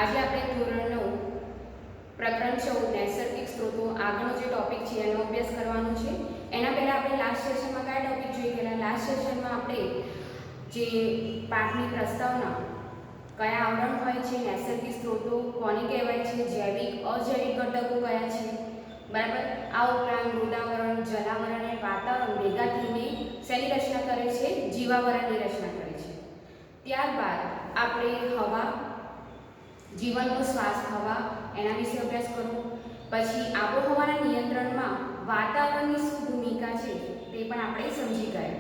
આજે આપણે ધોરણ 9 પ્રકરણ 14 નૈસર્ગિક સ્ત્રોતો આગળનો જે ટોપિક છે એનો અભ્યાસ કરવાનો છે। એના પહેલા આપણે લાસ્ટ સેશનમાં કયા ટોપિક જોઈ ગયેલા? લાસ્ટ સેશનમાં આપણે જે પાઠની પ્રસ્તાવના કયા આવરણ હોય છે, નૈસર્ગિક સ્ત્રોતો કોને કહેવાય છે, જૈવિક અજૈવિક ઘટકો કયા છે, બરાબર। આ ઉપરાંત મૃદાવરણ, જલાવરણ અને વાતાવરણ ભેગા થઈને શેની રચના કરે છે? જીવાવરણની રચના કરે છે। ત્યારબાદ આપણે હવા, જીવનનો શ્વાસ હવા એના વિશે અભ્યાસ કરવો। પછી આબોહવાના નિયંત્રણમાં વાતાવરણની શું ભૂમિકા છે તે પણ આપણે સમજી ગયા।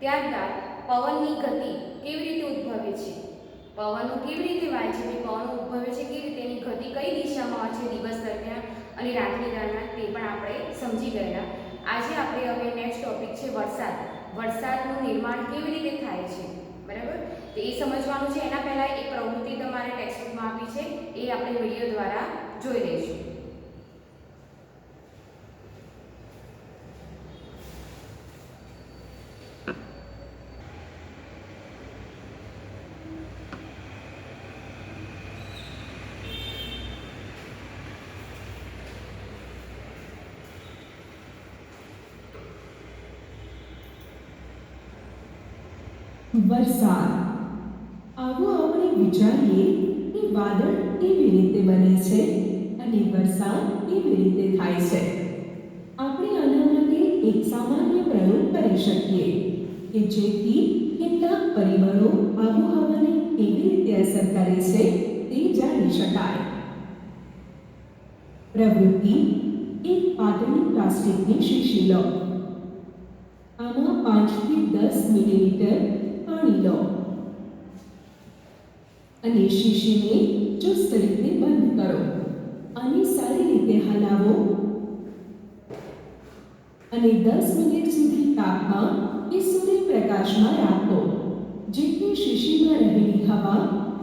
ત્યારબાદ પવનની ગતિ કેવી રીતે ઉદ્ભવે છે, પવનો કેવી રીતે વાય છે, પવનો ઉદ્ભવે છે કેવી રીતે, એની ગતિ કઈ દિશામાં હોય છે દિવસ દરમિયાન અને રાત્રિ દરમિયાન, તે પણ આપણે સમજી ગયા। આજે આપણે હવે નેક્સ્ટ ટોપિક છે વરસાદ। વરસાદનું નિર્માણ કેવી રીતે થાય છે, બરાબર, તો એ સમજવાનું છે। એના પહેલા એક પ્રવૃત્તિ તમારે ટેક્સ્ટબુકમાં આપી છે, એ આપણે વિડીયો દ્વારા જોઈ લઈશું। વરસાદ। આવો આપણે વિચારીએ કે વાદળ કેવી રીતે બને છે અને વરસાદ કેવી રીતે થાય છે। આપણે આના માટે એક સામાન્ય પ્રયોગ કરી શકીએ કે જેથી કેટલાક પરિબળો આબોહવાને કેવી રીતે અસર કરે છે તે જાણી શકાય। પ્રવૃત્તિ: એક પાતળી પ્લાસ્ટિકની શીશી લો। આમાં 5 થી 10 મિલીલીટર પાણી લો અને શીશીને ચુસ્ત રીતે બંધ કરો અને સારી રીતે હલાવો અને 10 મિનિટ સુધી તાપમાં કે સૂર્યપ્રકાશમાં રાખો, જેથી શીશીમાં રહેલી હવા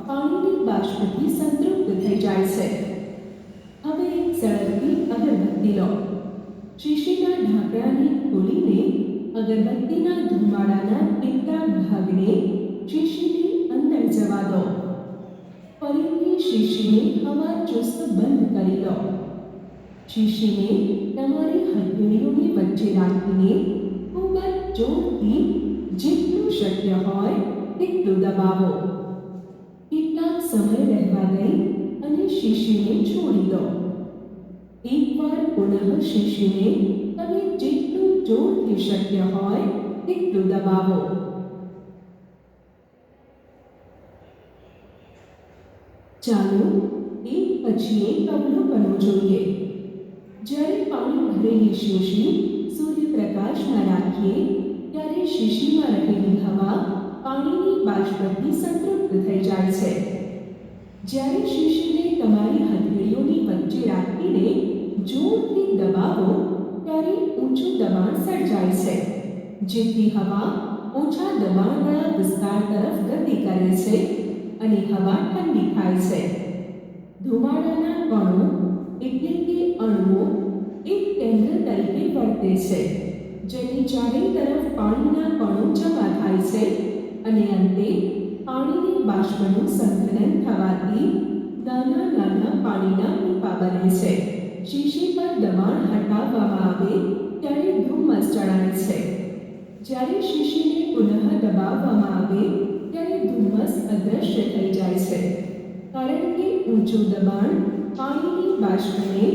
પાણીની બાષ્પથી સંતૃપ્ત થઈ જાય છે। હવે એક સળગતી અગરબત્તી લો। શીશીના ઢાંકણાને ખોલીને અગરબત્તીના ધુમાડાના કેટલાક ભાગને શીશીની અંદર જવા દો। ફરીથી શીશીને હવા ચુસ્ત બંધ કરી લો। શીશીને તમારી હથેળીઓની વચ્ચે રાખીને ખૂબ જ જોરથી જેટલું શક્ય હોય તેટલું દબાવો। કેટલાક સમય રહેવા દઈ અને શીશીને છોડી દો। એકવાર પુનઃ શીશીને તમે જેટલું જોરથી શક્ય હોય તેટલું દબાવો। ચાલો એક પછી એક અવલોકનો જોઈએ। જ્યારે પાણી ભરેલી શીશી સૂર્યપ્રકાશમાં રાખીએ ત્યારે શીશીમાં રહેલી હવા પાણીની બાષ્પથી સંતૃપ્ત થઈ જાય છે। જ્યારે શીશીને તમારી હથેળીઓની વચ્ચે રાખીને જોરથી દબાવો ત્યારે ઊંચું દબાણ સર્જાય છે, જેથી હવા ઓછા દબાણવાળા વિસ્તાર તરફ ગતિ કરે છે અને હવા ઠંડી થાય છે। ધુમાડાના કણો એટલે કે અણુઓ એક કેન્દ્ર તરીકે વર્તે છે, જેની ચારે તરફ પાણીના કણો જમા થાય છે અને અંતે પાણીની બાષ્પનું સંકલન થવાથી નાના નાના પાણીના ટીપાં બને છે। શીશી પર દબાણ હટાવવામાં આવે ત્યારે ધુમ્મસ ચડાય છે। જ્યારે શીશીને પુનઃ દબાવવામાં આવે ત્યારે ધુમ્મસ અદૃશ્ય થઈ જાય છે, કારણ કે ઊંચું દબાણ પાણીની બાષ્પને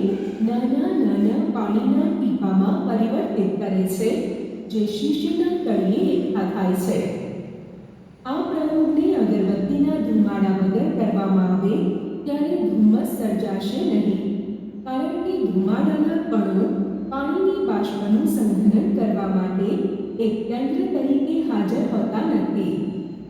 નાના નાના પાણીના ટીપામાં પરિવર્તિત કરે છે, જે શીશીના તળિયે એકઠા થાય છે। આ પ્રયોગને અગરબત્તીના ધુમાડા વગર કરવામાં આવે ત્યારે ધુમ્મસ સર્જાશે નહીં, કારણ કે ધુમાડાના કણો પાણીની બાષ્પનું સંઘનન કરવા માટે એક કેન્દ્ર તરીકે હાજર હોતા નથી।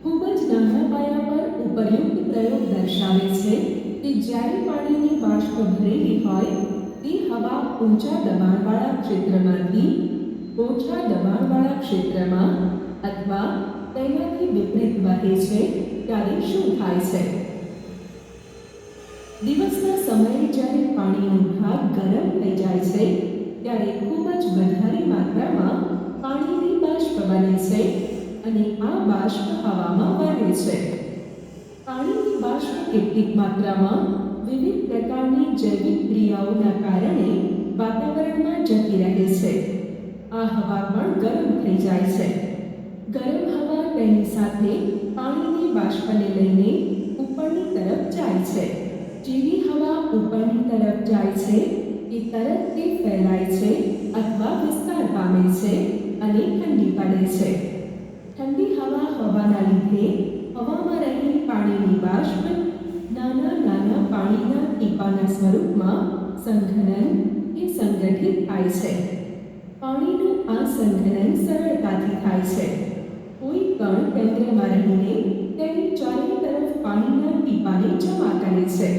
ખૂબ જ નાના પાયા પર ઉપરયુક્ત પ્રયોગ દર્શાવે છે કે જ્યારે પાણીની બાષ્પ ભરેલી હોય તે હવા ઊંચા દબાણવાળા ક્ષેત્રમાંથી ઓછા દબાણવાળા ક્ષેત્રમાં અથવા તેનાથી વિપરીત વહે છે ત્યારે શું થાય છે। દિવસના સમયે જ્યારે પાણીનો ભાગ ગરમ થઈ જાય છે ત્યારે ખૂબ જ વધારે માત્રામાં પાણીની બાષ્પ બને છે અને આ બાષ્પ હવામાં વહે છે। પાણીની બાષ્પ કેટલીક માત્રામાં વિવિધ પ્રકારની જૈવિક ક્રિયાઓના કારણે વાતાવરણમાં જતી રહે છે. આ હવા પણ ગરમ થઈ જાય છે. ગરમ હવા તેની સાથે પાણીની બાષ્પને લઈને ઉપરની તરફ જાય છે. જેવી હવા ઉપરની તરફ જાય છે એ તરત તે ફેલાય છે અથવા વિસ્તાર પામે છે અને ઠંડી પડે છે. ઠંડી હવાના લીધે હવામાં રહેલી પાણીની બાષ્પ નાના નાના પાણીના ટીપાના સ્વરૂપમાં સંઘનન કે સંગઠિત થાય છે. પાણીનું આ સંઘનન સરળતાથી થાય છે. કોઈ કણ કેન્દ્રમાં રહીને તેની ચારે તરફ પાણીના ટીપાને જમા કરે છે.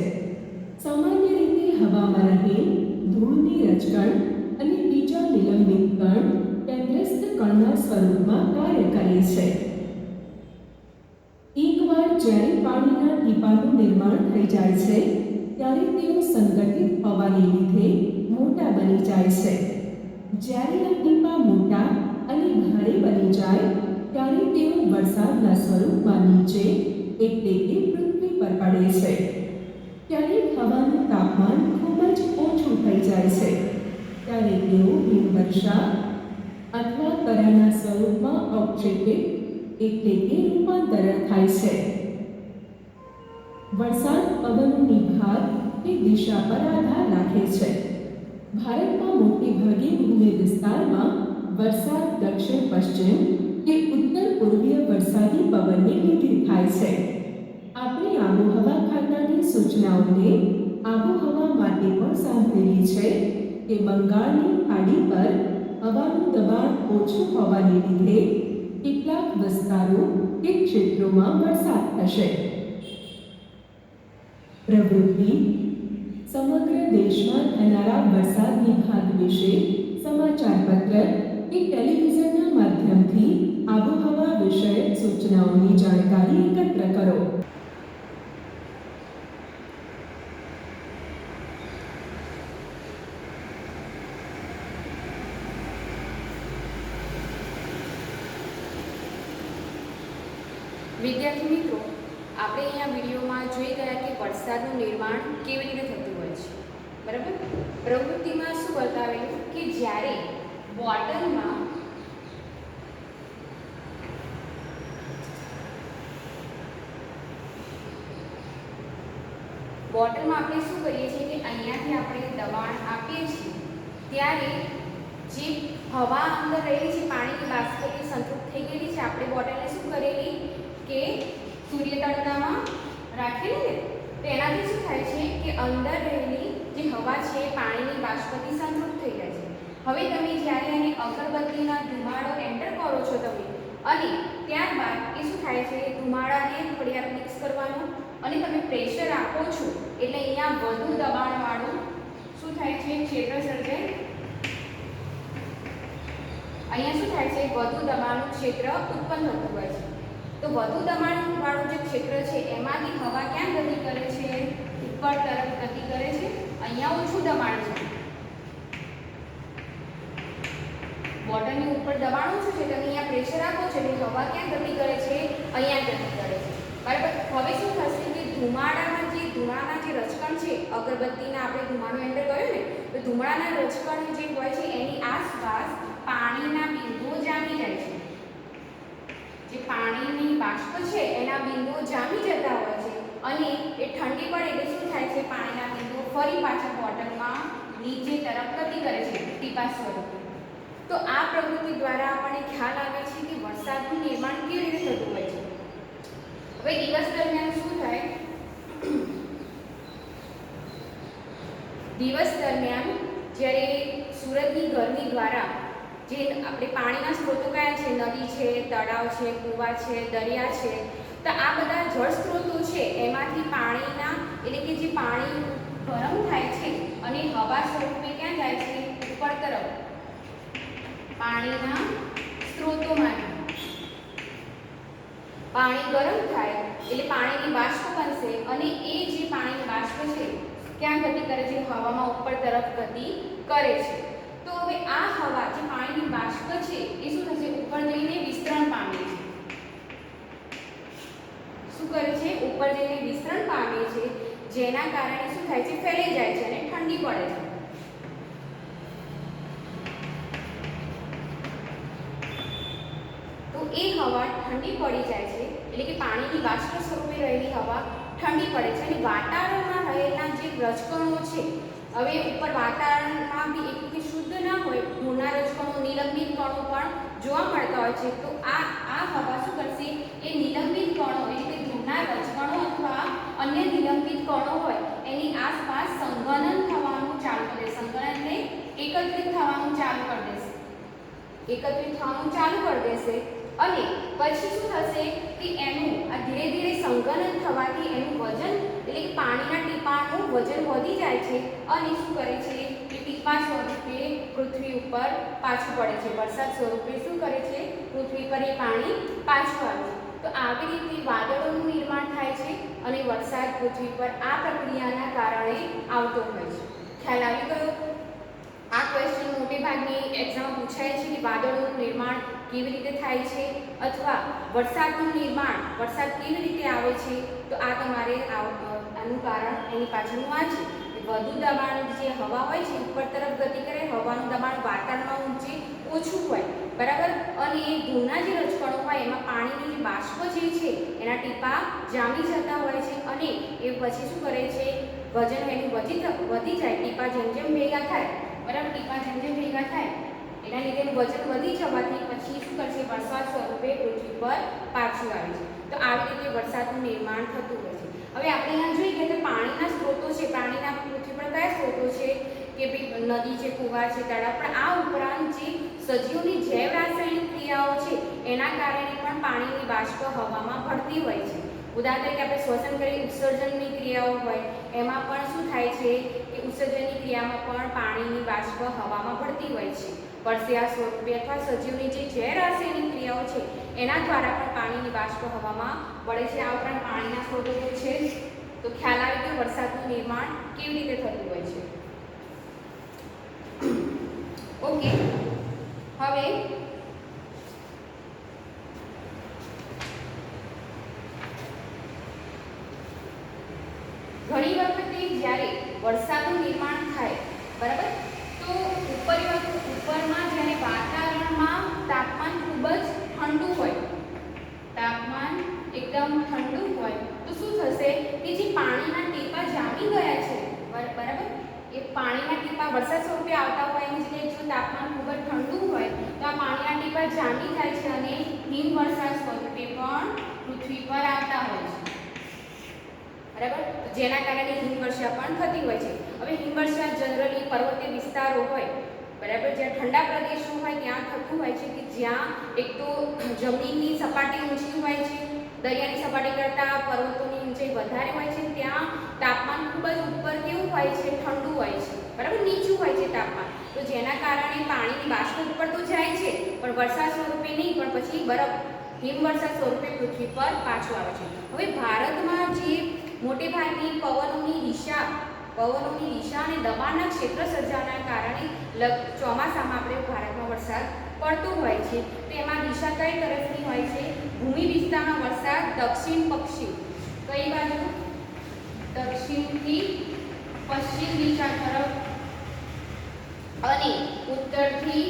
સામાન્ય રીતે હવામાં રહેલ ધૂળની રજકણ અને બીજા નિલંબિત કણ કેન્દ્રસ્થ કણના સ્વરૂપમાં કાર્ય કરે છે. એકવાર જ્યારે પાણીના ટીપાનું નિર્માણ થઈ જાય છે ત્યારે તેઓ સંગઠિત હોવાને લીધે મોટા બની જાય છે. જ્યારે આ ટીપા મોટા અને ભારે બની જાય ત્યારે તેઓ વરસાદના સ્વરૂપમાં નીચે એટલે કે પૃથ્વી પર પડે છે. ક્યારેક હવાનું તાપમાન ખૂબ જ ઓછું થઈ જાય છે ત્યારે તેઓ હિમવર્ષા અથવા કરાના સ્વરૂપમાં અવક્ષેપિત એટલે કે રૂપાંતરણ થાય છે. વરસાદ પવનની ભાગ કે દિશા પર આધાર રાખે છે. ભારતમાં મોટે ભાગે ભૂમિ વિસ્તારમાં વરસાદ દક્ષિણ પશ્ચિમ કે ઉત્તર પૂર્વીય વરસાદી પવનને લીધે થાય છે. આપણે આબોહવા ખાતાની સૂચનાઓને આબોહવા માટે પણ સાંભળેલી છે કે બંગાળની ખાડી પર હવાનું દબાણ ઓછું હોવાને લીધે કેટલાક વિસ્તારો કે ક્ષેત્રોમાં વરસાદ થશે. પ્રવૃત્તિ સમગ્ર દેશમાં થનારા વરસાદની ભાગ વિશે સમાચાર પત્ર કે ટેલિવિઝનના માધ્યમથી આબોહવા વિષયક સૂચનાઓની જાણકારી એકત્ર કરો. વિદ્યાર્થી મિત્રો, આપણે અહીંયા વિડીયોમાં જોઈ ગયા કે વરસાદનું નિર્માણ કેવી રીતે થતું હોય છે. બરાબર. પ્રવૃત્તિમાં શું બતાવેલું કે જ્યારે બોટલમાં આપણે શું કરીએ છીએ કે અહીંયાથી આપણે દબાણ આપીએ છીએ ત્યારે જે હવા અંદર રહેલી છે પાણીની બાષ્પથી સંતૃપ્ત થઈ ગયેલી છે. આપણે બોટલને શું કરેલી કે સૂર્ય તડકામાં રાખેલી ને, તો એનાથી શું થાય છે કે અંદર રહેલી જે હવા છે એ પાણીની બાષ્પથી સંતૃપ્ત થઈ જાય છે. હવે તમે જ્યારે એને અગરબત્તીના ધુમાડો એન્ટર કરો છો તમે અને ત્યારબાદ એ શું થાય છે ધુમાડાને થોડી વાર મિક્સ કરવાનું અને તમે પ્રેશર આપો છો એટલે અહીંયા વધુ દબાણવાળું શું થાય છે ક્ષેત્ર સર્જાય. અહીંયા શું થાય છે વધુ દબાણનું ક્ષેત્ર ઉત્પન્ન થતું હોય છે. તો વધુ દબાણવાળું જે ક્ષેત્ર છે એમાંથી હવા ક્યાં ગતિ કરે છે? ઉપર તરફ ગતિ કરે છે. અહીંયા ઓછું દબાણ છે, બોટલની ઉપર દબાણ ઓછું છે, તમે અહીંયા પ્રેશર આપો છો એટલે હવા ક્યાં ગતિ કરે છે? અહીંયા ગતિ કરે છે. બરાબર. હવે શું થશે કે ધુમાડાના જે રજકણ છે, અગરબત્તીના આપણે ધુમાડો એન્ટર કર્યો ને, તો ધુમાડાના રજકણ જે હોય છે એની આસપાસ પાણીના બિંદુઓ જામી જાય છે. જે પાણીની બાષ્પ છે એના બિંદુઓ જામી જતા હોય છે અને એ ઠંડી પડે એટલે શું થાય છે પાણીના બિંદુઓ ફરી પાછા બોટલમાં નીચે તરફ ગતિ કરે છે ટીપા સ્વરૂપે. તો આ પ્રવૃત્તિ દ્વારા આપણને ખ્યાલ આવે છે કે વરસાદનું નિર્માણ કેવી રીતે થતું હોય છે. હવે દિવસ દરમિયાન શું થાય? દિવસ દરમિયાન જ્યારે સૂરજની ગરમી દ્વારા જે આપણે પાણીના સ્ત્રોતો કયા છે? નદી છે, તળાવ છે, કૂવા છે, દરિયા છે. તો આ બધા જળ સ્ત્રોતો છે એમાંથી પાણીના એટલે કે જે પાણી ગરમ થાય છે અને હવા સ્વરૂપે ક્યાં જાય છે? ઉપર તરફ પાણીના સ્ત્રોતોમાંથી પાણી ગરમ થાય એટલે પાણીની બાષ્પ બનશે અને એ જે પાણીની બાષ્પ છે ક્યાં ગતિ કરે છે? હવામાં ઉપર તરફ ગતિ કરે છે. તો હવે આ હવા જે પાણીની બાષ્પ છે એ શું થશે? ઉપર જઈને વિસ્તરણ પામે છે. શું કરે છે, ઉપર જઈને વિસ્તરણ પામે છે, જેના કારણે શું થાય છે, ફેલાઈ જાય છે અને ઠંડી પડે છે. તો એ હવા ઠંડી પડી જાય છે, એટલે કે પાણીની બાષ્પ સ્વરૂપે રહેલી હવા ઠંડી પડે છે અને વાતાવરણમાં રહેલા જે રજકણો છે, હવે ઉપર વાતાવરણમાં બી એટલું શુદ્ધ ના હોય, ધૂળના રજકણો, નિલંબિત કણો પણ જોવા મળતા હોય છે. તો આ હવા શું કરશે, એ નિલંબિત કણો એટલે કે ધૂળના રજકણો અથવા અન્ય નિલંબિત કણો હોય એની આસપાસ સંઘનન થવાનું ચાલુ કરી દેશે. સંઘનન એટલે એકત્રિત થવાનું ચાલુ કરી દેશે, અને પછી શું થશે કે એનું આ ધીરે ધીરે સંઘનન થવાથી એનું વજન એટલે કે પાણીના ટીપાનું વજન વધી જાય છે અને શું કરે છે, કે ટીપા સ્વરૂપે પૃથ્વી ઉપર પાછું પડે છે. વરસાદ સ્વરૂપે શું કરે છે, પૃથ્વી પર એ પાણી પાછું આવે છે. તો આવી રીતે વાદળોનું નિર્માણ થાય છે અને વરસાદ પૃથ્વી પર આ પ્રક્રિયાના કારણે આવતો હોય છે. ખ્યાલ આવી ગયો? આ ક્વેશ્ચન મોટે ભાગની એક્ઝામ પૂછાય છે કે વાદળોનું નિર્માણ કેવી રીતે થાય છે અથવા વરસાદનું નિર્માણ, વરસાદ કેવી રીતે આવે છે. તો આ તમારે આનું કારણ એની પાછળનું આ છે કે વધુ દબાણ જે હવા હોય છે ઉપર તરફ ગતિ કરે, હવાનું દબાણ વાતાવરણમાં ઊંચે ઓછું હોય, બરાબર, અને એ ધૂળના જે રજકણો હોય એમાં પાણીની જે બાષ્પ જે છે એના ટીપા જામી જતા હોય છે અને એ પછી શું કરે છે, વજન એનું વધી જાય. ટીપા જેમ જેમ ભેગા થાય, બરાબર, ટીપા જેમ જેમ ભેગા થાય એના લીધે વજન વધી જવાથી પછી શું કરશે, વરસાદ સ્વરૂપે પૃથ્વી પર પાછું આવે છે. તો આવી રીતે વરસાદનું નિર્માણ થતું હોય છે. હવે આપણે અહીંયા જોઈએ કે પાણીના સ્ત્રોતો છે, પાણીના પૃથ્વી પર કયા સ્ત્રોતો છે, કે ભાઈ નદી છે, કુવા છે, તળાવ, પણ આ ઉપરાંત જે સજીવોની જૈવ રાસાયણિક ક્રિયાઓ છે એના કારણે પણ પાણીની બાષ્પ હવામાં ભળતી હોય છે. ઉદાહરણ તરીકે આપણે શ્વસન કરી ઉત્સર્જનની ક્રિયાઓ હોય એમાં પણ શું થાય છે કે ઉત્સર્જનની ક્રિયામાં પણ પાણીની બાષ્પ હવામાં ભળતી હોય છે. પરસેવા સ્વરૂપે અથવા સજીવની જે જૈવ રાસાયણિક ક્રિયાઓ છે એના દ્વારા પણ પાણીની બાષ્પ હવામાં ભળે છે. આ ઉપરાંત પાણીના સ્ત્રોતો છે. તો ખ્યાલ આવે કે વરસાદનું નિર્માણ કેવી રીતે થતું હોય છે. ઓકે, હવે ઘણી વખતે જ્યારે વરસાદનું નિર્માણ થાય, બરાબર, તો ઉપરમાં જ્યારે વાતાવરણમાં તાપમાન ખૂબ જ ઠંડુ હોય, તાપમાન એકદમ ઠંડુ હોય તો શું થશે કે જે પાણીના ટીપા જામી ગયા છે, બરાબર, એ પાણીના ટીપા વરસાદ સ્વરૂપે આવતા હોય એની જગ્યાએ જો તાપમાન ખૂબ જ ઠંડુ હોય તો આ પાણીના ટીપા જામી જાય છે અને હિમવર્ષા સ્વરૂપે પણ પૃથ્વી પર આવતા હોય છે, બરાબર, જેના કારણે હિમવર્ષા પણ થતી હોય છે. હવે હિમવર્ષા જનરલી પર્વતીય વિસ્તારો હોય, બરાબર, જ્યાં ઠંડા પ્રદેશો હોય ત્યાં થતું હોય છે કે જ્યાં એક તો જમીનની સપાટી ઊંચી હોય છે, દરિયાની સપાટી કરતાં પર્વતોની ઊંચાઈ વધારે હોય છે, ત્યાં તાપમાન ખૂબ જ ઉપર કેવું હોય છે, ઠંડુ હોય છે, બરાબર, નીચું હોય છે તાપમાન. તો જેના કારણે પાણીની બાષ્પ ઉપર તો જાય છે પણ વરસાદ સ્વરૂપે નહીં, પણ પછી બરફ હિમવર્ષા સ્વરૂપે પૃથ્વી પર પાછું આવે છે. હવે ભારતમાં જે મોટે ભાગની પવનોની દિશા અને દબાણના ક્ષેત્ર સર્જાવાના કારણે ચોમાસામાં આપણે ભારતમાં વરસાદ પડતો હોય છે. તો એમાં દિશા કઈ તરફની હોય છે, ભૂમિ વિસ્તારમાં વરસાદ દક્ષિણ પશ્ચિમ, કઈ બાજુ, દક્ષિણથી પશ્ચિમ દિશા તરફ અને ઉત્તરથી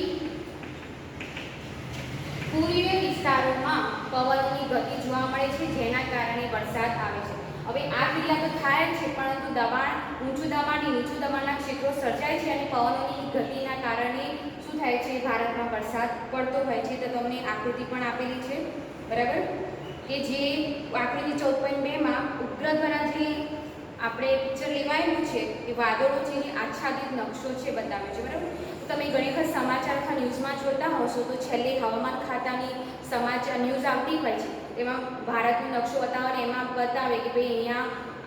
પૂર્વીય વિસ્તારોમાં પવનોની ગતિ જોવા મળે છે, જેના કારણે વરસાદ આવે છે. હવે આ ક્રિયા તો થાય છે, પરંતુ ઊંચું દબાણ અને નીચું દબાણના ક્ષેત્રો સર્જાય છે અને પવનોની ગતિના કારણે શું થાય છે, ભારતમાં વરસાદ પડતો હોય છે. તો તમને આકૃતિ પણ આપેલી છે, બરાબર, કે જે આકૃતિ 14.2માં ઉપગ્રહ દ્વારા જે આપણે પિક્ચર લેવાયેલું છે એ વાદળો છે એ આચ્છાદિત નકશો છે બતાવ્યો છે, બરાબર. તમે ઘણી વખત સમાચાર અથવા ન્યૂઝમાં જોતા હશો તો છેલ્લે હવામાન ખાતાની સમાચાર ન્યૂઝ આવતી હોય છે, એમાં ભારતનો નકશો બતાવે અને એમાં બતાવે કે ભાઈ અહીંયા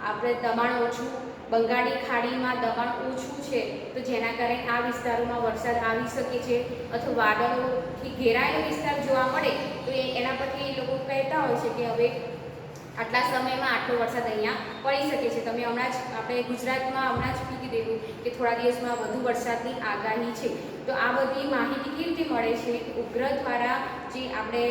આપણે દબાણ ઓછું, બંગાળી ખાડીમાં દબાણ ઓછું છે, તો જેના કારણે આ વિસ્તારોમાં વરસાદ આવી શકે છે, અથવા વાદળોથી ઘેરાયેલો વિસ્તાર જોવા મળે તો એના પરથી એ લોકો કહેતા હોય છે કે હવે આટલા સમયમાં આટલો વરસાદ અહીંયા પડી શકે છે. તમે હમણાં જ આપણે ગુજરાતમાં હમણાં જ કીધી દેવું કે થોડા દિવસમાં વધુ વરસાદની આગાહી છે. તો આ બધી માહિતી કેવી રીતે મળે છે, ઉપગ્રહ દ્વારા જે આપણે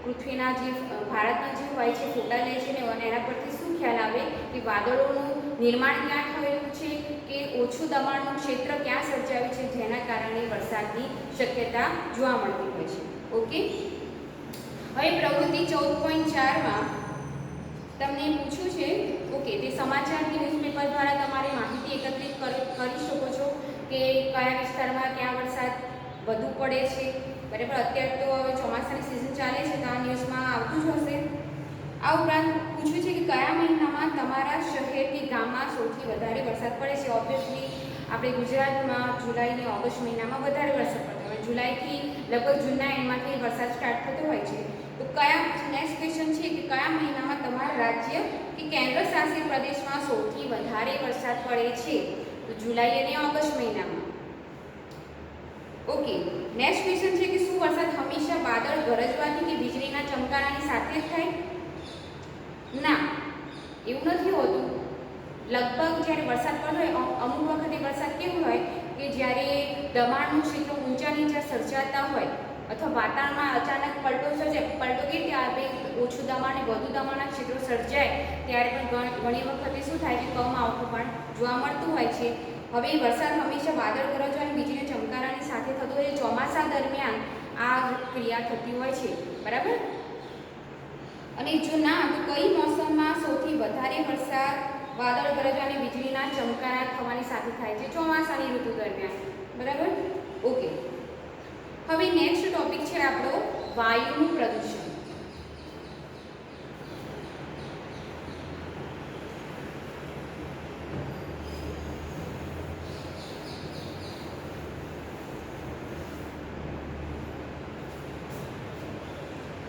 પૃથ્વીના જે ભારતના જે હોય છે ફોટા લે છે ને અને એના પરથી શું ખ્યાલ આવે કે વાદળોનું નિર્માણ ક્યાં થયેલું છે કે ઓછું દબાણનું ક્ષેત્ર ક્યાં સર્જાયું છે જેના કારણે વરસાદની શક્યતા જોવા મળતી હોય છે. ઓકે, હવે પ્રવૃત્તિ 14.4માં તમને પૂછ્યું છે ઓકે તે સમાચાર કે ન્યૂઝપેપર દ્વારા તમારે માહિતી એકત્રિત કરી શકો છો કે કયા વિસ્તારમાં ક્યાં વરસાદ વધુ પડે છે. બરાબર, અત્યારે તો હવે ચોમાસાની સિઝન ચાલે છે તો આ ન્યૂઝમાં આવતું જ હશે. આ ઉપરાંત પૂછ્યું છે કે કયા મહિનામાં તમારા શહેર કે ગામમાં સૌથી વધારે વરસાદ પડે છે. ઓબ્વિયસલી આપણે ગુજરાતમાં જુલાઈ અને ઓગસ્ટ મહિનામાં વધારે વરસાદ પડતો હોય. જુલાઈથી લગભગ જૂનના એન્ડમાંથી વરસાદ સ્ટાર્ટ થતો હોય છે. તો કયા નેક્સ્ટ ક્વેશ્ચન છે કે કયા મહિનામાં તમારા રાજ્ય કે કેન્દ્ર શાસિત પ્રદેશમાં સૌથી વધારે વરસાદ પડે છે. તો જુલાઈ અને ઓગસ્ટ મહિનામાં. ઓકે, નેક્સ્ટ ક્વેશ્ચન છે કે શું વરસાદ હંમેશા વાદળ ગરજવાથી કે વીજળીના ચમકારાની સાથે જ થાય? ના, એવું નથી હોતું. લગભગ જ્યારે વરસાદ પડતો હોય અમુક વખતે વરસાદ કેવું હોય કે જ્યારે દબાણનું ક્ષેત્ર ઊંચા નીચા સર્જાતા હોય અથવા વાતાવરણમાં અચાનક પલટો સર્જાય. પલટો કેવી રીતે આવે? ઓછું દબાણ અને વધુ દબાણના ક્ષેત્રો સર્જાય ત્યારે પણ ઘણી વખતે શું થાય છે કમઆવતું પણ જોવા મળતું હોય છે. હવે વરસાદ હંમેશા વાદળ ગરજવા અને વીજળીના ચમકારાની સાથે થતો હોય. ચોમાસા દરમિયાન આ ક્રિયા થતી હોય છે. બરાબર, અને જો ના તો કઈ મોસમમાં સૌથી વધારે વરસાદ વાદળ ગરજવા અને વીજળીના ચમકારા થવાની સાથે થાય છે? ચોમાસાની ઋતુ દરમિયાન. બરાબર, ઓકે. હવે નેક્સ્ટ ટોપિક છે આપણો વાયુનું પ્રદૂષણ.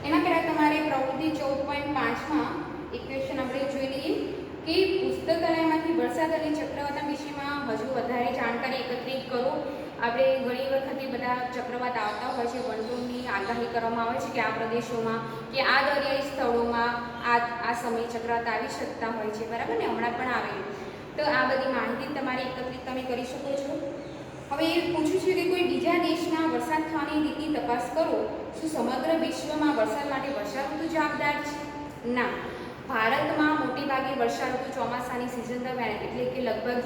એના પહેલાં તમારે પ્રવૃત્તિ 14.5માં એક ક્વેશ્ચન આપણે જોઈ લઈએ કે પુસ્તકાલયમાંથી વરસાદ અને ચક્રવાતના વિષયમાં હજુ વધારે જાણકારી એકત્રિત કરો. આપણે ઘણી વખતે બધા ચક્રવાત આવતા હોય છે, વંટોળની આગાહી કરવામાં આવે છે કે આ પ્રદેશોમાં કે આ દરિયાઈ સ્થળોમાં આ સમયે ચક્રવાત આવી શકતા હોય છે. બરાબર ને, હમણાં પણ આવેલું. તો આ બધી માહિતી તમારી એકત્રિત તમે કરી શકો છો. હવે એ પૂછ્યું છે કે કોઈ બીજા દેશના વરસાદ થવાની રીતની તપાસ કરો. શું સમગ્ર વિશ્વમાં વરસાદ માટે વર્ષાઋતુ જવાબદાર છે? ના, ભારતમાં મોટેભાગે વર્ષાઋતુ ચોમાસાની સિઝન દરમિયાન એટલે કે લગભગ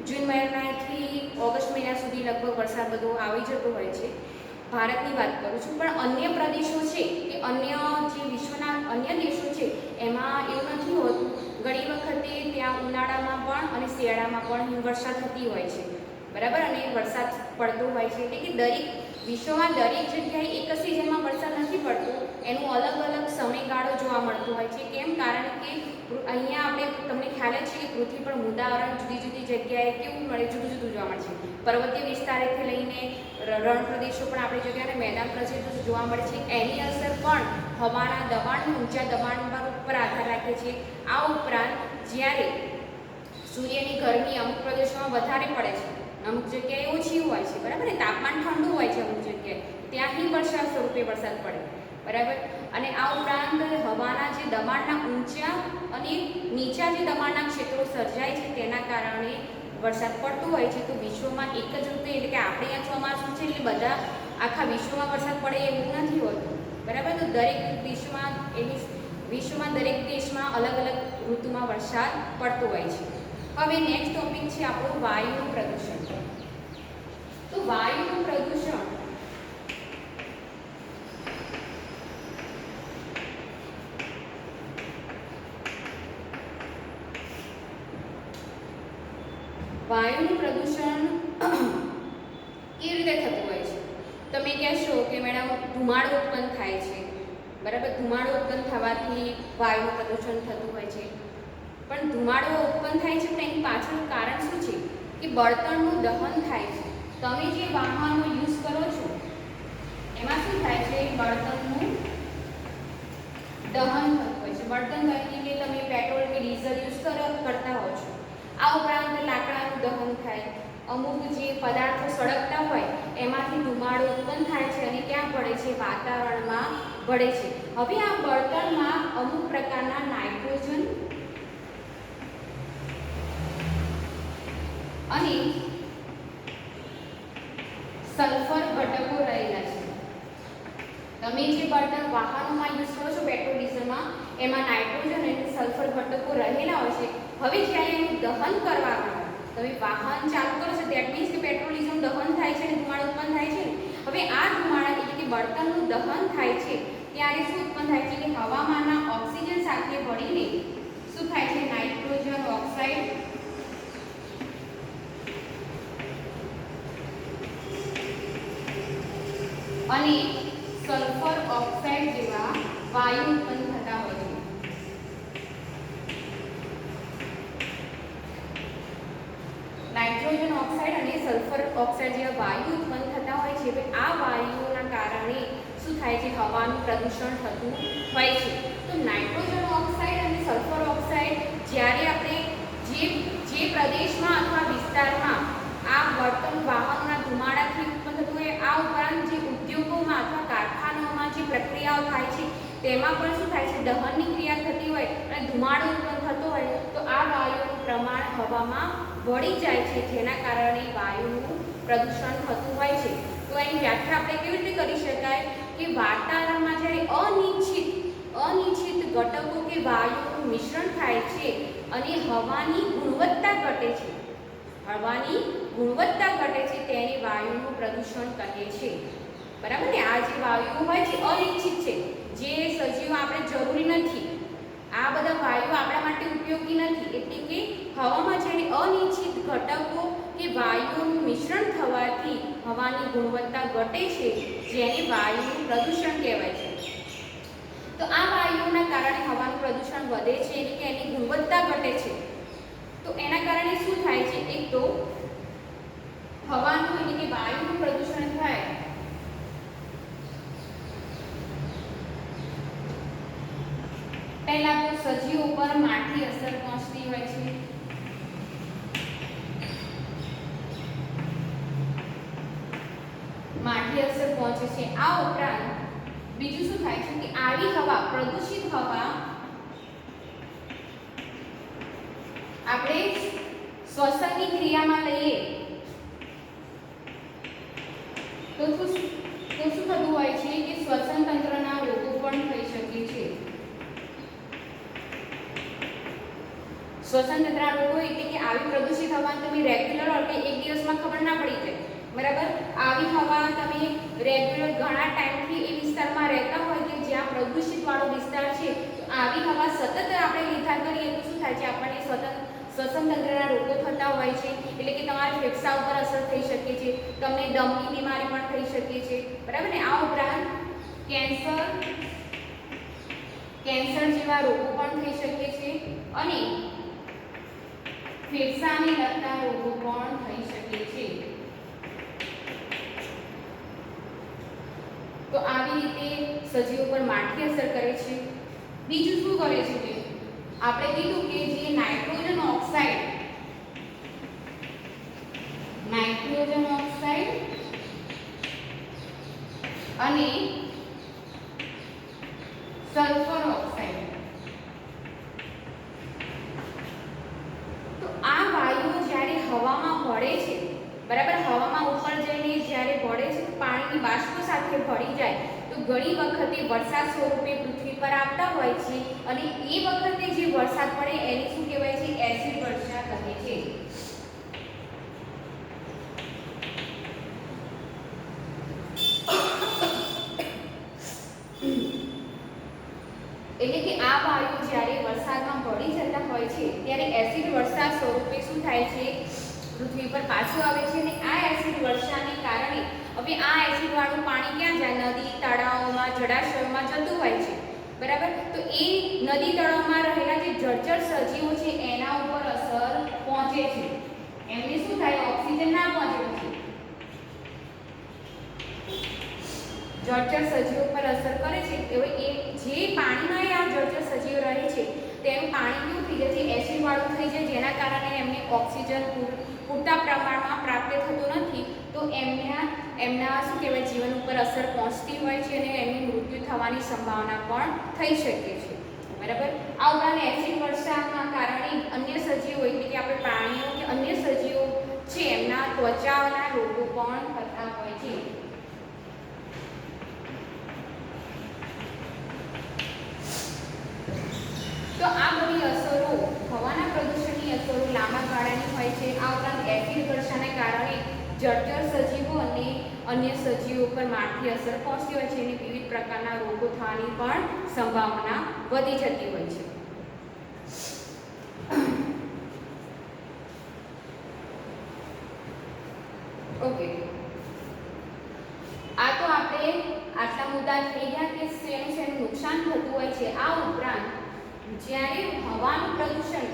જૂન મહિનાથી ઓગસ્ટ મહિના સુધી લગભગ વરસાદ બધો આવી જતો હોય છે. ભારતની વાત કરું છું, પણ અન્ય પ્રદેશો છે કે અન્ય જે વિશ્વના અન્ય દેશો છે એમાં એવું નથી હોતું. ઘણી વખતે ત્યાં ઉનાળામાં પણ અને શિયાળામાં પણ હિમવર્ષા થતી હોય છે. બરાબર, અને વરસાદ પડતો હોય છે. એટલે કે દરેક વિશ્વમાં દરેક જગ્યાએ એક જ સિઝનમાં વરસાદ નથી પડતો, એનું અલગ અલગ સમયગાળો જોવા મળતો હોય છે. કેમ? કારણ કે અહીંયા આપણે તમને ખ્યાલ જ છે કે પૃથ્વી પર મૃદાવરણ જુદી જુદી જગ્યાએ કેવું મળે, જુદું જુદું જોવા મળે છે. પર્વતીય વિસ્તારેથી લઈને રણ પ્રદેશો પણ આપણી જગ્યાએ મેદાન પ્રદેશો જોવા મળે છે. એની અસર પણ હવાના દબાણ, ઊંચા દબાણ ઉપર આધાર રાખે છે. આ ઉપરાંત જ્યારે સૂર્યની ગરમી અમુક પ્રદેશોમાં વધારે પડે છે, અમુક જગ્યાએ ઓછી હોય છે. બરાબર ને, તાપમાન ઠંડુ હોય છે અમુક જગ્યાએ, ત્યાં હિમવર્ષા સ્વરૂપે વરસાદ પડે. બરાબર, અને આ ઉપરાંત હવાના જે દબાણના ઊંચા અને નીચા જે દબાણના ક્ષેત્રો સર્જાય છે તેના કારણે વરસાદ પડતો હોય છે. તો વિશ્વમાં એક જ ઋતુ એટલે કે આપણે અહીંયા ચોમાસું છે એટલે બધા આખા વિશ્વમાં વરસાદ પડે એવું નથી હોતું. બરાબર, તો દરેક વિશ્વમાં દરેક દેશમાં અલગ અલગ ઋતુમાં વરસાદ પડતો હોય છે. હવે નેક્સ્ટ ટોપિક છે આપણો વાયુનું પ્રદૂષણ. તો વાયુનું પ્રદૂષણ કેવી રીતે થતું હોય છે? તમે કહેશો કે મેડમ ધુમાડો ઉત્પન્ન થાય છે. બરાબર, ધુમાડો ઉત્પન્ન થવાથી વાયુનું પ્રદૂષણ થતું હોય છે. પણ ધુમાડો ઉત્પન્ન થાય છે પણ એની પાછળનું કારણ શું છે કે બળતણનું દહન થાય છે. તમે જે વાહનનો યુઝ કરો છો એમાં શું થાય છે? બળતણનું દહન થતું હોય છે. બળતણ તરીકે તમે પેટ્રોલ કે ડીઝલ યુઝ કરતા હો છો. આ ઉપરાંત લાકડાનું દહન થાય. અમુક જે પદાર્થો સળગતા હોય એમાંથી ધુમાડો ઉત્પન્ન થાય છે અને ક્યાં ભળે છે? વાતાવરણમાં ભળે છે. હવે આ બળતણમાં અમુક પ્રકારના નાઇટ્રોજન અને સલ્ફર ઘટકો રહેલા છે. તમે જે બળતણ વાહનોમાં યુઝ કરો છો પેટ્રોલ ડીઝલમાં, એમાં નાઇટ્રોજન અને સલ્ફર ઘટકો રહેલા હોય છે. હવે જ્યારે એનું દહન કરવામાં આવે, તમે વાહન ચાલુ કરો છો દેટ મીન્સ કે પેટ્રોલ ડીઝલ દહન થાય છે અને ધુમાડો ઉત્પન્ન થાય છે. હવે આ ધુમાડા એટલે કે બળતણનું દહન થાય છે ત્યારે શું ઉત્પન્ન થાય છે કે હવામાનના ઓક્સિજન સાથે ભળીને શું થાય છે, નાઇટ્રોજન ઓક્સાઇડ અને સલ્ફર ઓક્સાઇડ જેવા વાયુ ઉત્પન્ન થતા હોય છે. નાઇટ્રોજન ઓક્સાઇડ અને સલ્ફર ઓક્સાઇડ જેવા વાયુ ઉત્પન્ન થતા હોય છે. આ વાયુઓના કારણે શું થાય છે, હવાનું પ્રદૂષણ થતું હોય છે. તો નાઇટ્રોજન ઓક્સાઇડ અને સલ્ફર ઓક્સાઇડ જ્યારે આપણે જે પ્રદેશમાં અથવા વિસ્તારમાં આ બળતણ વાહનોના ધુમાડાથી ઉત્પન્ન થતું હોય, આ ઉપરાંત જે ઉદ્યોગોમાં અથવા કારખાનાઓમાં જે પ્રક્રિયાઓ થાય છે તેમાં પણ શું થાય છે, દહનની ક્રિયા થતી હોય અને ધુમાડો ઉત્પન્ન થતો હોય તો આ વાયુઓનું પ્રમાણ હવામાં વળી જાય છે, જેના કારણે વાયુનું પ્રદૂષણ થતું હોય છે. તો એની વ્યાખ્યા આપણે કેવી રીતે કરી શકાય કે વાતાવરણમાં જ્યારે અનિશ્ચિત ઘટકો કે વાયુઓનું મિશ્રણ થાય છે અને હવાની ગુણવત્તા ઘટે છે, તેને વાયુનું પ્રદૂષણ કહે છે. બરાબર ને? આ જે વાયુઓ હોય છે અનિશ્ચિત છે, જે સજીવો આપણે જરૂરી નથી, આ બધા વાયુઓ આપણા માટે ઉપયોગી નથી. એટલે કે હવામાં જ્યારે અનિશ્ચિત ઘટકો કે વાયુઓનું મિશ્રણ થવાથી હવાની ગુણવત્તા ઘટે છે, જેને વાયુનું પ્રદૂષણ કહેવાય છે. તો આ વાયુઓના કારણે હવાનું પ્રદૂષણ વધે છે, એટલે કે એની ગુણવત્તા ઘટે છે. તો એના કારણે શું થાય છે, એક તો હવાનું એટલે કે વાયુનું પ્રદૂષણ થાય. પહેલા તો સજીવો પર માઠી અસર પહોંચતી હોય છે. માઠી અસર પહોંચે છે. આ ઉપરાંત બીજું શું થાય છે કે આવી હવા, પ્રદૂષિત હવા આપણે શ્વસનની ક્રિયામાં લઈએ તો શું થતું હોય છે કે શ્વસન તંત્રના રોગો પણ થઈ શકે છે. શ્વસન તંત્રના રોગો એટલે કે આવી પ્રદૂષિત હવા તમે રેગ્યુલર એટલે એક દિવસમાં ખબર ના પડી જાય, બરાબર? આવી હવા તમે રેગ્યુલર ઘણા ટાઈમથી એ વિસ્તારમાં રહેતા હોય કે જ્યાં પ્રદૂષિત વાળો વિસ્તાર છે, તો આવી હવા સતત આપણે લીધા કરીએ તો શું થાય છે, આપણને શ્વસન તંત્રના રોગો થતા હોય છે. એટલે કે તમારા ફેફસા ઉપર અસર થઈ શકે છે, તમને દમની બીમારી પણ થઈ શકે છે, બરાબર ને? આ ઉપરાંત કેન્સર જેવા રોગો પણ થઈ શકે છે અને ફેફસાને લગતા રોગો પણ થઈ શકે છે. તો આવી રીતે સજીવો પર માઠી અસર કરે છે. બીજું શું કરે છે તે આપણે કીધું કે જે નાઇટ્રોજન ઓક્સાઇડ અને સલ્ફર ઓક્સાઇડ, તો આ વાયુઓ જ્યારે હવામાં ભળે છે, બરાબર, હવામાં ઉપર જઈને જ્યારે ભળે છે, પાણીની બાષ્પો સાથે ભળી જાય તો ઘણી વખતે વરસાદ સ્વરૂપે પૃથ્વી પર આવતા હોય છે અને એ વખતે જે વરસાદ પડે એને શું કહેવાય છે, એસિડ વર્ષા કહે છે. એટલે કે આ વાયુ જ્યારે વરસાદમાં ભળી જતા હોય છે ત્યારે એસિડ વર્ષા સ્વરૂપે શું થાય છે, પૃથ્વી પર પાછું આવે છે. અને આ એસિડ વર્ષાને કારણે હવે આ એસિડ વાળું પાણી ક્યાં જાય, નદી, તળાવોમાં, જળાશયોમાં જતું હોય છે, બરાબર? તો એ નદી તળાવમાં રહેલા જે જળચર સજીવો છે એના ઉપર અસર પહોંચે છે. એમને શું થાય, ઓક્સિજન ના પહોંચે છે, જળચર સજીવો પર અસર કરે છે. હવે એ જે પાણીમાં આ જળચર સજીવો રહે છે તેનું પાણી કેવું થઈ જાય છે, એસિડ વાળું થઈ જાય, જેના કારણે એમને ઓક્સિજન પૂરતા પ્રમાણમાં પ્રાપ્ત થતું નથી. તો એમના શું કહેવાય, જીવન ઉપર અસર પહોંચતી હોય છે અને એમની મૃત્યુ થવાની સંભાવના પણ થઈ શકે છે, બરાબર? આ ઉપરાંત એસિડ વર્ષાના કારણે અન્ય સજીવો એટલે કે આપણે પ્રાણીઓ કે અન્ય સજીવો છે એમના ત્વચાના રોગો પણ થતા હોય છે. તો આ બધી અસરો, હવાના પ્રદૂષણની અસરો લાંબા ગાળાની હોય છે. આ ઉપરાંત એસિડ વર્ષાને કારણે જળચર સજીવો અને અન્ય સજીવો પર માઠી અસર પહોંચતી હોય છે અને વિવિધ પ્રકારના રોગો થવાની પણ સંભાવના વધી જતી હોય છે. ઓકે, આ તો આપણે આટલા મુદ્દા થઈ ગયા કે શેનું નુકસાન થતું હોય છે. આ ઉપરાંત જ્યારે હવાનું પ્રદૂષણ,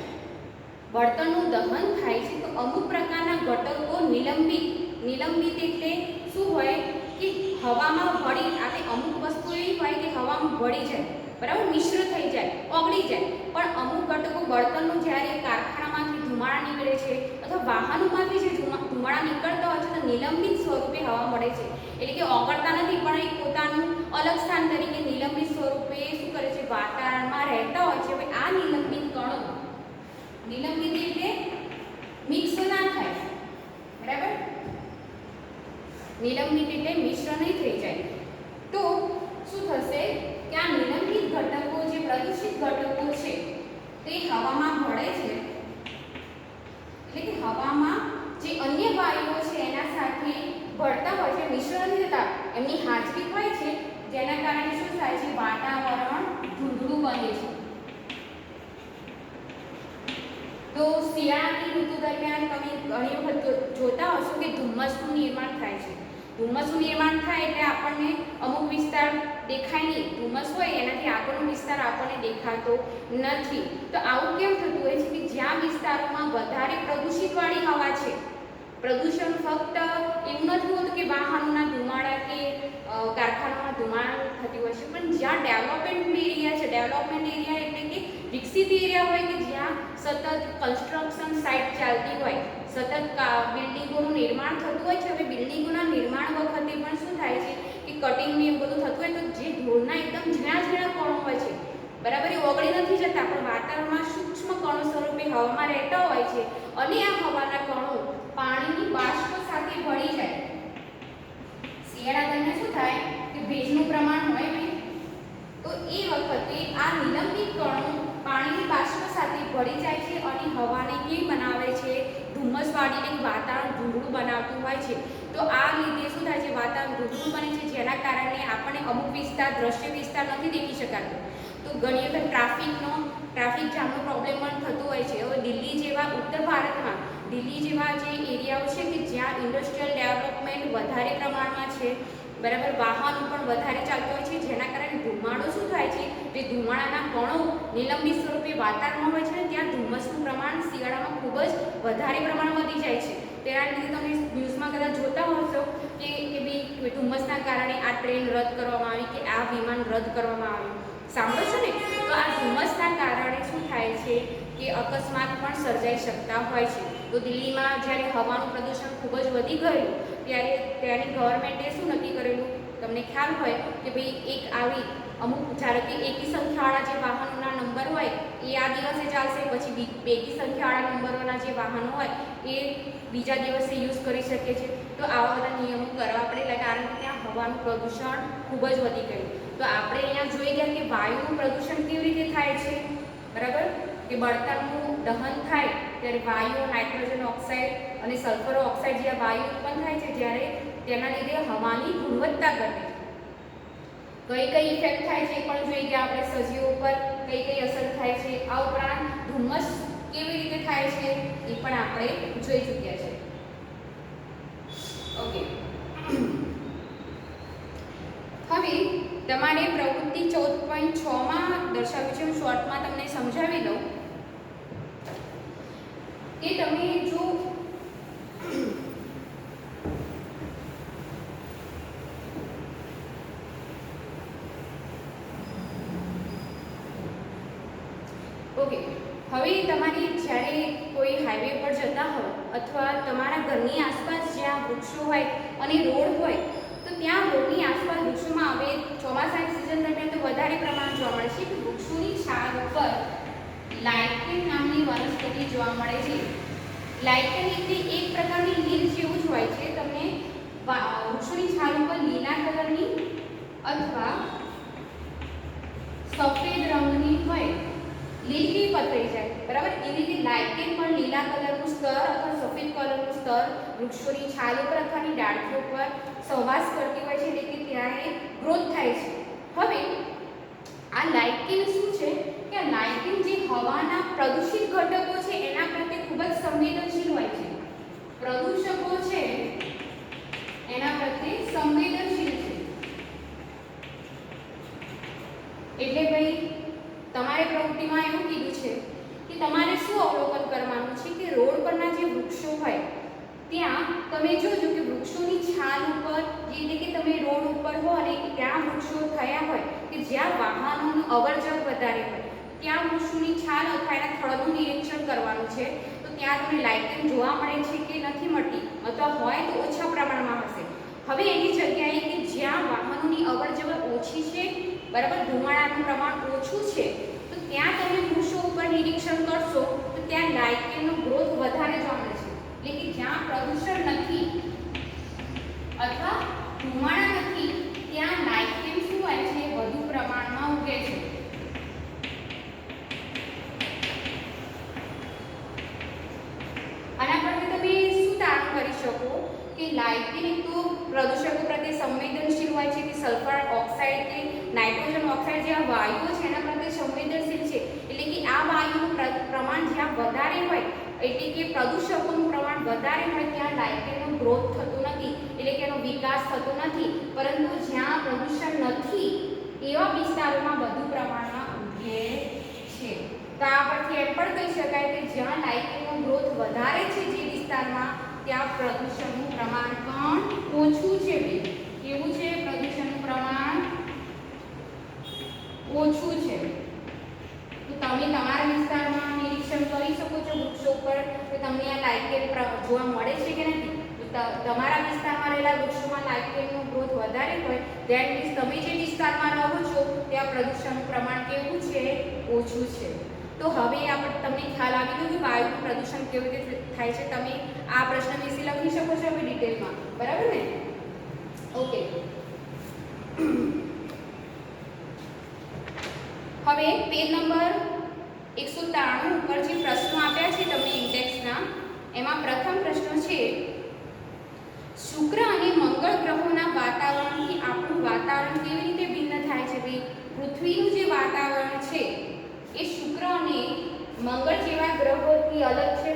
બળતણનું દહન થાય છે તો અમુક પ્રકારના ઘટકો નિલંબિત એટલે શું હોય કે હવામાં ભળી, આપણે અમુક વસ્તુ એવી હોય કે હવામાં ભળી જાય, બરાબર, મિશ્ર થઈ જાય, ઓગળી જાય. પણ અમુક ઘટકો બળતણનું જ્યારે કારખાનામાંથી ધુમાડા નીકળે છે અથવા વાહનોમાંથી જે ધુમાડા નીકળતા હોય છે તો નિલંબિત સ્વરૂપે હવા મળે છે. એટલે કે ઓગળતા નથી પણ એક પોતાનું અલગ સ્થાન તરીકે નિલંબિત સ્વરૂપે શું કરે છે, વાતાવરણમાં રહેતા હોય છે. હવે આ નિલંબિત કણો, નિલંબિત એટલે મિક્સ ના થાય, બરાબર, નિલંબિત એટલે મિશ્ર નહીં થઈ જાય. તો શું થશે કે આ નિલંબિત ઘટકો, જે પ્રદૂષિત ઘટકો છે તે હવામાં ભળે છે. એટલે કે હવામાં જે અન્ય વાયુઓ છે એના સાથે ભળતા હોય છે, મિશ્ર નથી થતા, એમની હાજરી હોય છે, જેના કારણે શું થાય છે, વાતાવરણ ધૂંધળું બને છે. તો શિયાળાની ઋતુ દરમિયાન તમે ઘણી વખત જોતા હશો કે ધુમ્મસનું નિર્માણ થાય છે. ધુમ્મસનું નિર્માણ થાય એટલે આપણને અમુક વિસ્તાર દેખાય નહીં, ધુમ્મસ હોય એનાથી આગળનો વિસ્તાર આપણને દેખાતો નથી. તો આવું કેમ થતું હોય છે કે જ્યાં વિસ્તારોમાં વધારે પ્રદૂષિતવાળી હવા છે, પ્રદૂષણ ફક્ત એવું નથી હોતું કે વાહનોના ધુમાડા કે કારખાનામાં ધુમાડા થતી હોય છે, પણ જ્યાં ડેવલપમેન્ટ એરિયા છે, ડેવલપમેન્ટ એરિયા એટલે કે વિકસિત એરિયા હોય કે જ્યાં સતત કન્સ્ટ્રક્શન સાઇટ ચાલતી હોય, સતત બિલ્ડિંગોનું નિર્માણ થતું હોય છે. હવે બિલ્ડિંગોના નિર્માણ વખતે પણ શું થાય છે કે કટિંગ ને એવું બધું થતું હોય તો જે ધૂળના એકદમ ઝીણા કણો હોય છે, બરાબર, એ ઓગળી નથી જતા પણ વાતાવરણમાં સૂક્ષ્મ કણો સ્વરૂપે હવામાં રહેતા હોય છે અને આ હવાના કણો પાણીની બાષ્પ સાથે ભળી જાય. શિયાળા દરમિયાન શું થાય કે ભેજનું પ્રમાણ હોય ને, તો એ વખતે આ નિલંબિત કણો પાણીની બાષ્પ સાથે ભળી જાય છે અને હવાને કેવી બનાવે છે, ધુમ્મસવાળી, વાતાવરણ ધૂંધળું બનાવતું હોય છે. તો આ લીધે શું થાય છે, વાતાવરણ ધૂંધળું બને છે, જેના કારણે આપણને અમુક વિસ્તાર, દ્રશ્ય વિસ્તાર નથી દેખી શકાતો. તો ઘણી વખત ટ્રાફિક જામનો પ્રોબ્લેમ પણ થતો હોય છે. હવે દિલ્હી જેવા ઉત્તર ભારતમાં, દિલ્હી જેવા જે એરિયાઓ છે કે જ્યાં ઇન્ડસ્ટ્રીયલ ડેવલપમેન્ટ વધારે પ્રમાણમાં છે, બરાબર, વાહનો પણ વધારે ચાલતો હોય છે, જેના કારણે ધુમાડો શું થાય છે, તે ધુમાડાના કણો નિલંબિત સ્વરૂપે વાતાવરણમાં હોય છે ને ત્યાં ધુમ્મસનું પ્રમાણ શિયાળામાં ખૂબ જ વધારે પ્રમાણમાં વધી જાય છે. તેના લીધે તમે ન્યૂઝમાં કદાચ જોતા હશો કે ભાઈ ધુમ્મસના કારણે આ ટ્રેન રદ કરવામાં આવી કે આ વિમાન રદ કરવામાં આવ્યું, સાંભળો છો ને. તો આ ધુમ્મસના કારણે શું થાય છે કે અકસ્માત પણ સર્જાઈ શકતા હોય છે. તો દિલ્હીમાં જ્યારે હવાનું પ્રદૂષણ ખૂબ જ વધી ગયું ત્યારે ત્યાંની ગવર્મેન્ટે શું નક્કી કરેલું, તમને ખ્યાલ હોય કે ભાઈ એક આવી અમુક, ધારો કે એકી સંખ્યાવાળા જે વાહનોના નંબર હોય એ આ દિવસે ચાલશે, પછી બેકી સંખ્યાવાળા નંબરોના જે વાહનો હોય એ બીજા દિવસે યુઝ કરી શકે છે. તો આવા બધા નિયમો કરવા પડેલા, કારણ કે ત્યાં હવાનું પ્રદૂષણ ખૂબ જ વધી ગયું. તો આપણે અહીંયા જોઈ ગયા કે વાયુનું પ્રદૂષણ કેવી રીતે થાય છે, બરાબર, કે બળતણનું દહન થાય ત્યારે વાયુઓ, નાઇટ્રોજન ઓક્સાઇડ અને સલ્ફર ઓક્સાઇડ જેવા વાયુ ઉત્પન્ન થાય છે, જ્યારે તેના લીધે હવાની ગુણવત્તા ઘટે છે. કઈ ઇફેક્ટ થાય છે પણ જોઈ ગયા આપણે, સજીવો પર કઈ અસર થાય છે. આ ઉપરાંત ધુમ્મસ કેવી રીતે થાય છે એ પણ આપણે જોઈ ચૂક્યા છે. ઓકે, હવે તમારે પ્રવૃત્તિ 14.6 માં દર્શાવ્યું છે, હું શોર્ટમાં તમને સમજાવી દઉં કે તમે જો ઓકે, હવે તમારી જ્યારે કોઈ હાઈવે પર જતા હો અથવા તમારા ઘરની આસપાસ જ્યાં વૃક્ષો હોય અને રોડ હોય તો ત્યાં રોડની આસપાસ વૃક્ષોમાં હવે ચોમાસાની સિઝન દરમિયાન તો વધારે પ્રમાણ જોવા મળે છે કે વૃક્ષોની છાલ ઉપર લાઇકેન નામની વનસ્પતિ જોવા મળે છે. લાઇકેન એટલે એક પ્રકારની લીલ જેવું જ હોય છે. તમને વૃક્ષોની છાલ ઉપર લીલા કલરની અથવા સફેદ રંગની હોય લીલી પથરાઈ જાય, બરાબર. એવી રીતે લાઇકેન પણ લીલા કલરનું સ્તર અથવા સફેદ કલરનું સ્તર વૃક્ષોની છાલ ઉપર અથવા ડાળખીઓ પર સહવાસ કરતી હોય છે, એટલે કે ત્યાં એ ગ્રોથ થાય છે. હવે આ લાઇકેન શું છે કે લાઇકેન જે હવાના પ્રદૂષિત ઘટકો છે એના પ્રત્યે ખૂબ જ સંવેદનશીલ હોય છે. પ્રદૂષકો છે એના પ્રત્યે સંવેદનશીલ છે. એટલે ભાઈ તમારે પ્રવૃત્તિમાં એવું કીધું છે કે તમારે શું અવલોકન કરવાનું છે કે રોડ પરના જે વૃક્ષો હોય ત્યાં તમે જોજો કે વૃક્ષોની છાલ ઉપર, એટલે કે તમે રોડ ઉપર હો અને ત્યાં વૃક્ષો થયા હોય કે જ્યાં વાહનોનું અવરજવર વધારે હોય ત્યાં વૃક્ષોની છાલ અથવા એના થડનું નિરીક્ષણ કરવાનું છે. તો ત્યાં તમને લાઇકેન જોવા મળે છે કે નથી મળતી, અથવા હોય તો ઓછા પ્રમાણમાં હશે. હવે એની જગ્યાએ કે જ્યાં વાહનોની અવરજવર ઓછી છે, બરાબર, ધુમાડાનું પ્રમાણ ઓછું છે, તો ત્યાં તમે વૃક્ષો ઉપર નિરીક્ષણ કરશો તો ત્યાં લાઇકેનનો ગ્રોથ વધારે જોવા મળે છે. એટલે કે જ્યાં પ્રદૂષણ નથી અથવા ધુમાડા નથી ત્યાં લાઇકેન શું હોય છે, વધુ પ્રમાણમાં ઉગે છે. આના પરથી તમે શું તારણ કરી શકો કે લાઇકેન એક તો પ્રદૂષકો પ્રત્યે સંવેદનશીલ હોય છે, કે સલ્ફર ઓક્સાઇડ કે નાઇટ્રોજન ઓક્સાઇડ જેવા વાયુઓ છે એના પ્રત્યે સંવેદનશીલ છે. એટલે કે આ વાયુનું પ્રમાણ જ્યાં વધારે હોય, એટલે કે પ્રદૂષકોનું પ્રમાણ વધારે હોય ત્યાં લાઇકેનનો ગ્રોથ થતો નથી, એટલે કે એનો વિકાસ થતો નથી. પરંતુ જ્યાં પ્રદૂષણ નથી એવા વિસ્તારોમાં વધુ પ્રમાણમાં ઉગે છે. તો આ પરથી એમ પણ કહી શકાય કે જ્યાં લાઇકેનનો ગ્રોથ વધારે છે જે વિસ્તારમાં, ત્યાં પ્રદૂષણનું પ્રમાણ પણ ઓછું છે. કેવું છે? પ્રદૂષણનું પ્રમાણ ઓછું છે. તો તમે તમારા વિસ્તારમાં નિરીક્ષણ કરી શકો છો વૃક્ષો પર કે તમને આ લાઇકેન જોવા મળે છે કે નથી. તો તમારા વિસ્તારમાં રહેલા વૃક્ષોમાં લાઇકેનનો ગ્રોથ વધારે હોય, ધેટ મીન્સ તમે જે વિસ્તારમાં રહો છો ત્યાં પ્રદૂષણનું પ્રમાણ કેવું છે? ઓછું છે. તો હવે આપણે તમને ખ્યાલ આવી ગયો કે વાયુનું પ્રદૂષણ કેવી રીતે થાય છે. તમે આ પ્રશ્ન વિશે લખી શકો છો હવે ડિટેલમાં, બરાબર ને? ઓકે. હવે પેજ નંબર 193 ઉપર જે પ્રશ્નો આપ્યા છે તમને ઇન્ડેક્સના, એમાં પ્રથમ પ્રશ્ન છે શુક્ર અને મંગળ ગ્રહોના વાતાવરણથી આપણું વાતાવરણ કેવી રીતે ભિન્ન થાય છે? ભાઈ, પૃથ્વીનું જે વાતાવરણ છે એ શુક્ર અને મંગળ જેવા ગ્રહોથી અલગ છે.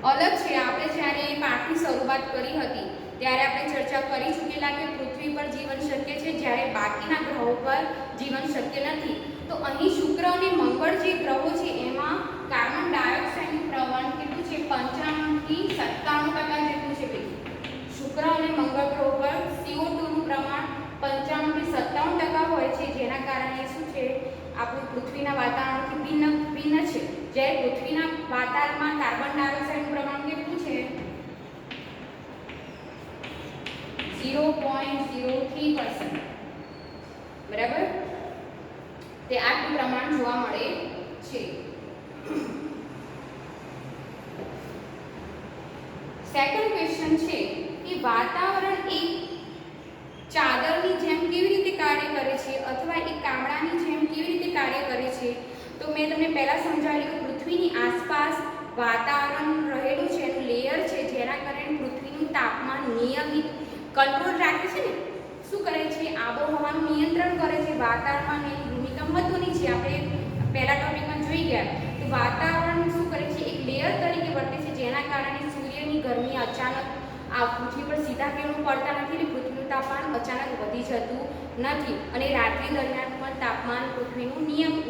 અલગ છે. આપણે જ્યારે પાઠની શરૂઆત કરી હતી ત્યારે આપણે ચર્ચા કરી ચૂકેલા કે પૃથ્વી પર જીવન શક્ય છે જ્યારે બાકીના ગ્રહો પર જીવન શક્ય નથી. તો અહીં શુક્ર અને મંગળ જે ગ્રહો છે એમાં કાર્બન ડાયોક્સાઇડનું પ્રમાણ કેટલું છે? 95 થી 97% જેટલું છે. ભાઈ, શુક્ર અને મંગળ ગ્રહો પર CO2 નું પ્રમાણ 95 થી 97% હોય છે, જેના કારણે શું છે, આપણું પૃથ્વીના વાતાવરણથી ભિન્ન છે. જ્યારે પૃથ્વીના વાતાવરણમાં કાર્બન ડાયોક્સાઇડનું પ્રમાણ કેટલું છે? 0.03%, બરાબર. તે આટલું પ્રમાણ જોવા મળે છે. સેકન્ડ ક્વેશ્ચન છે કે વાતાવરણ એક ચાદરની જેમ કેવી રીતે કાર્ય કરે છે અથવા એક કામળાની જેમ કેવી રીતે કાર્ય કરે છે? તો મેં તમને પહેલા સમજાવેલું કે પૃથ્વીની આસપાસ વાતાવરણ રહેલું છે, એનું લેયર છે, જેના કારણે પૃથ્વીનું તાપમાન નિયમિત કંટ્રોલ રાખે છે ને. શું કરે છે? આબોહવાનું નિયંત્રણ કરે છે. વાતાવરણમાં એની ભૂમિકા મહત્વની છે. આપણે પહેલા ટોપિકમાં જોઈ ગયા તો વાતાવરણ શું કરે છે? એક લેયર તરીકે વર્તે છે, જેના કારણે સૂર્યની ગરમી અચાનક આ પૃથ્વી પર સીધા કિરણો પડતા નથી અને પૃથ્વીનું તાપમાન અચાનક વધી જતું નથી. અને રાત્રિ દરમિયાન પણ તાપમાન પૃથ્વીનું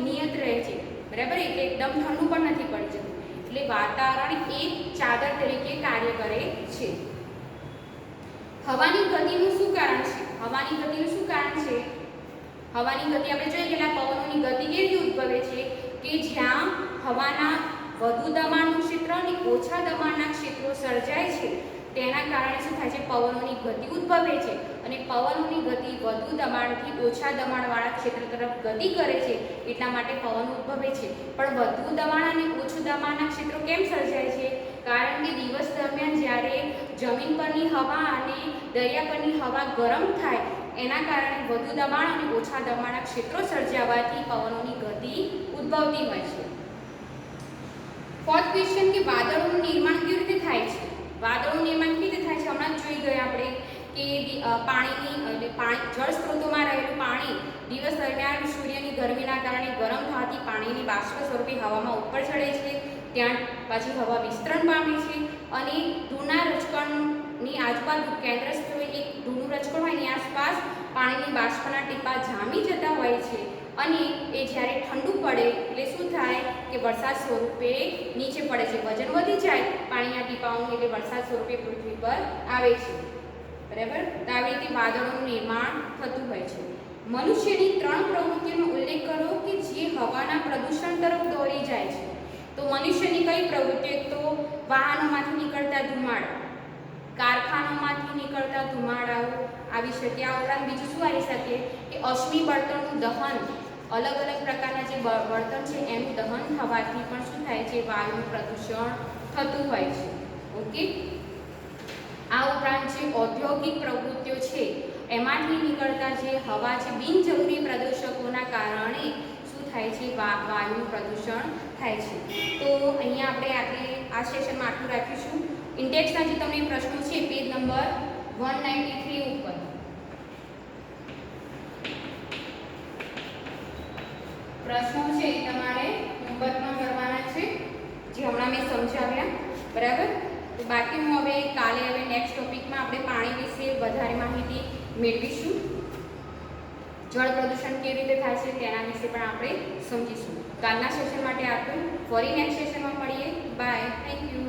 નિયત રહે છે, બરાબર. એટલે એકદમ ઠંડુ પણ નથી પડી જતું. એટલે વાતાવરણ એક ચાદર તરીકે કાર્ય કરે છે. હવાની ગતિનું શું કારણ છે? હવાની ગતિનું શું કારણ છે? હવાની ગતિ આપણે જોઈએ કે પવનોની ગતિ કેવી રીતે ઉદ્ભવે છે કે જ્યાં હવાના વધુ દબાણનું ક્ષેત્ર અને ઓછા દબાણના ક્ષેત્રો સર્જાય છે તેના કારણે શું થાય છે, પવનોની ગતિ ઉદ્ભવે છે અને પવનોની ગતિ વધુ દબાણથી ઓછા દબાણવાળા ક્ષેત્ર તરફ ગતિ કરે છે, એટલા માટે પવન ઉદ્ભવે છે. પણ વધુ દબાણ અને ઓછું દબાણના ક્ષેત્રો કેમ સર્જાય છે? કારણ કે દિવસ દરમિયાન જ્યારે જમીન પરની હવા અને દરિયા પરની હવા ગરમ થાય એના કારણે વધુ દબાણ અને ઓછા દબાણના ક્ષેત્રો સર્જાવાથી પવનોની ગતિ ઉદ્ભવતી હોય છે. ફોર્થ ક્વેશ્ચન કે વાદળોનું નિર્માણ કેવી રીતે થાય છે? વાદળોનું નિર્માણ કેવી રીતે થાય છે? હમણાં જ જોઈ ગયા આપણે કે જળ સ્ત્રોતોમાં રહેલું પાણી દિવસ દરમિયાન સૂર્યની ગરમીના કારણે ગરમ થવાથી પાણીની બાષ્પ સ્વરૂપે હવામાં ઉપર ચડે છે, ત્યાં પછી હવા વિસ્તરણ પામે છે અને ધૂળના રજકણની આજુબાજુ કેન્દ્રસ્થ એક ધૂળનું રજકણ હોય એની આસપાસ પાણીની બાષ્પના ટીપા જામી જતા હોય છે અને એ જ્યારે ઠંડુ પડે એટલે શું થાય કે વરસાદ સ્વરૂપે નીચે પડે છે, વજન વધી જાય પાણીના ટીપાઓનું એટલે વરસાદ સ્વરૂપે પૃથ્વી પર આવે છે. બરાબર? તો આવી રીતે વાદળોનું નિર્માણ થતું હોય છે. મનુષ્યની 3 પ્રવૃત્તિઓનો ઉલ્લેખ કરો કે જે હવાના પ્રદૂષણ તરફ દોરી જાય છે. તો મનુષ્યની કઈ પ્રવૃત્તિ? એક તો વાહનોમાંથી નીકળતા ધુમાડા, કારખાનાઓમાંથી નીકળતા ધુમાડાઓ આવી શકે. આ ઉપરાંત બીજું શું આવી શકે કે અશ્મિ બળતણનું દહન, અલગ અલગ પ્રકારના જે બળતણ છે એનું દહન થવાથી પણ શું થાય છે, વાયુનું પ્રદૂષણ થતું હોય છે. ઓકે. આ ઉપરાંત જે ઔદ્યોગિક પ્રવૃત્તિઓ છે એમાંથી નીકળતા જે હવા છે બિનજરૂરી પ્રદૂષકોના કારણે શું થાય છે, વાયુનું પ્રદૂષણ થાય છે. તો અહીંયા આપણે આ સેશનમાં આટલું રાખીશું. ઇન્ડેક્સના જે તમને પ્રશ્નો છે પેજ નંબર 193 ઉપર પ્રશ્નો છે તમારે હોમવર્કમાં કરવાના છે જે હમણાં મેં સમજાવ્યા. બરાબર? તો બાકી હું હવે કાલે નેક્સ્ટ ટોપિકમાં આપણે પાણી વિશે વધારે માહિતી મેળવીશું. જળ પ્રદૂષણ કેવી રીતે થાય છે તેના વિશે પણ આપણે સમજીશું. કાલના સેશન માટે આટલું. ફરી નેક્સ્ટ સેશનમાં મળીએ. બાય. Thank you.